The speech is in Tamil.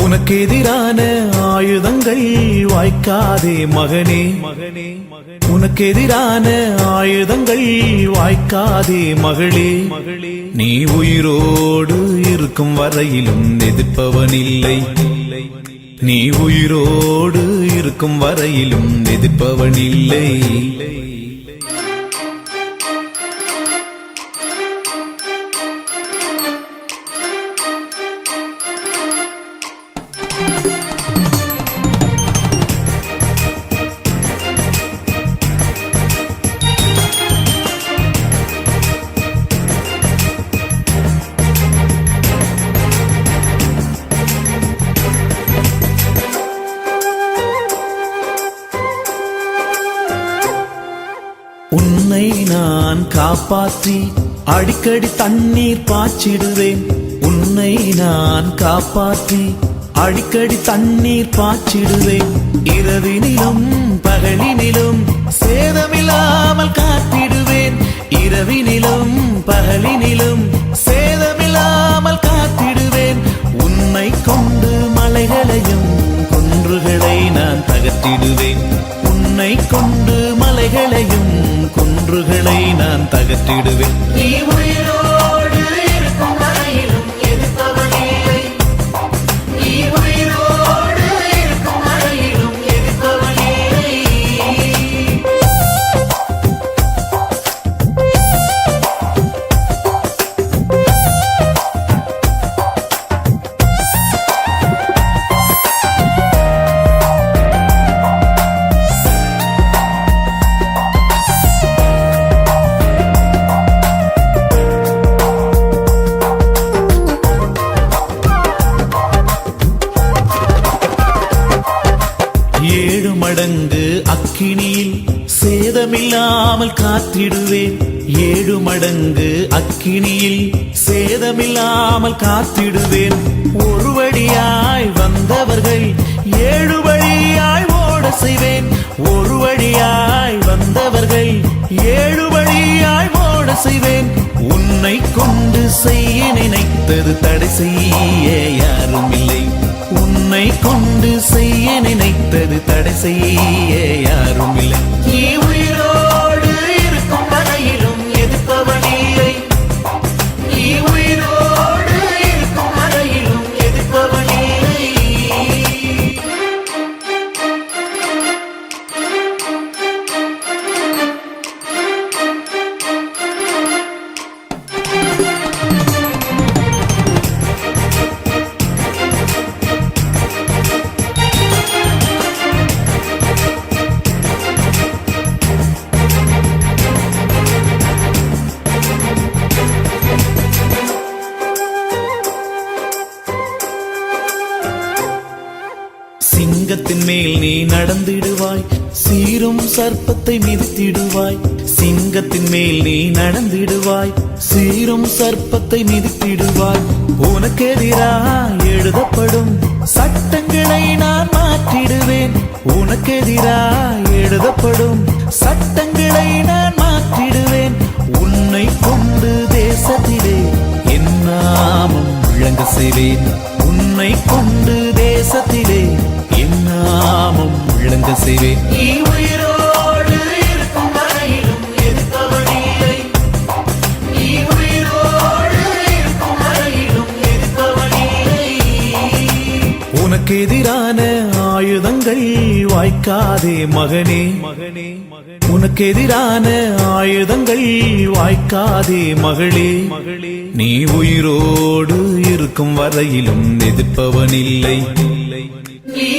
உனக்கு எதிரான ஆயுதங்கள் வாய்க்காதே மகனே. உனக்கு எதிரான ஆயுதங்கள் வாய்க்காதே மகளே. நீ உயிரோடு இருக்கும் வரையிலும் எதிர்ப்பவனில்லை. நீ உயிரோடு இருக்கும் வரையிலும் எதிர்ப்பவனில்லை. உன்னை நான் காப்பாற்றி அடிக்கடி தண்ணீர் பாய்ச்சிடுவேன். உன்னை நான் காப்பாற்றி அடிக்கடி தண்ணீர் பாய்ச்சிடுவேன். இரவினிலும் பகலினிலும் சேதமில்லாமல் காத்திடுவேன். இரவினிலும் பகலினிலும் சேதமில்லாமல் காத்திடுவேன். உன்னை கொண்டு மலைகளையும் குன்றுகளை நான் தகர்த்திடுவேன். உன்னை கொண்டு மலைகளையும் குன்றுகளை நான் தகர்த்திடுவேன். நீ உயிரோடு இருக்கும் வரையிலும் எதிர்ப்பவனில்லை. நீ உயிரோடு இருக்கும் வரையிலும் எதிர்ப்பவனில்லை. மடங்கு அக்கினியில் சேதமில்லாமல் காத்திடுவேன். 7 மடங்கு அக்கினியில் சேதமில்லாமல் காத்திடுவேன். ஒரு வழியாய் வந்தவர்கள் 7 வழியாய் ஓட செய்வேன். ஒரு வழியாய் வந்தவர்கள் 7 வழியாய் ஓட செய்வேன். உன்னை கொண்டு செய்ய நினைத்தது தடை செய்ய யாரும் இல்லை. உன்னை கொண்டு செய்ய நினைத்தது தடை செய்ய யாரும் இல்லை. நீ உயிரோடு இருக்கும் வரையிலும் எதிர்ப்பவனில்லை. நீ உயிரோடு இருக்கும் வரையிலும் எதிர்ப்பவனில்லை. சிங்கத்தின் மேல் நீ நடந்திடுவாய். சீரும் சர்ப்பத்தை மிதித்திடுவாய். சிங்கத்தின் மேல் நீ நடந்திடுவாய். சீரும் சர்ப்பத்தை மிதித்திடுவாய். உனக்கு எதிராக எழுதப்படும் சட்டங்களை நான் மாற்றிடுவேன். உனக்கு எதிராக எழுதப்படும் சட்டங்களை நான் மாற்றிடுவேன். உன்னை கொண்டு தேசத்திலே என் நாமம் விளங்க செய்வேன். உன்னை கொண்டு தேசத்திலே என் நாமம் விளங்க செய்வேன். நீ உயிரோடு இருக்கும் வரையிலும் எதிர்ப்பவனில்லை. நீ உயிரோடு இருக்கும் வரையிலும் எதிர்ப்பவனில்லை. உனக்கு எதிரான ஆயுதங்கள் வாய்க்காதே மகனே. உனக்கு எதிரான ஆயுதங்கள் வாய்க்காதே மகளே. நீ உயிரோடு இருக்கும் வரையிலும் எதிர்ப்பவனில்லை. நீ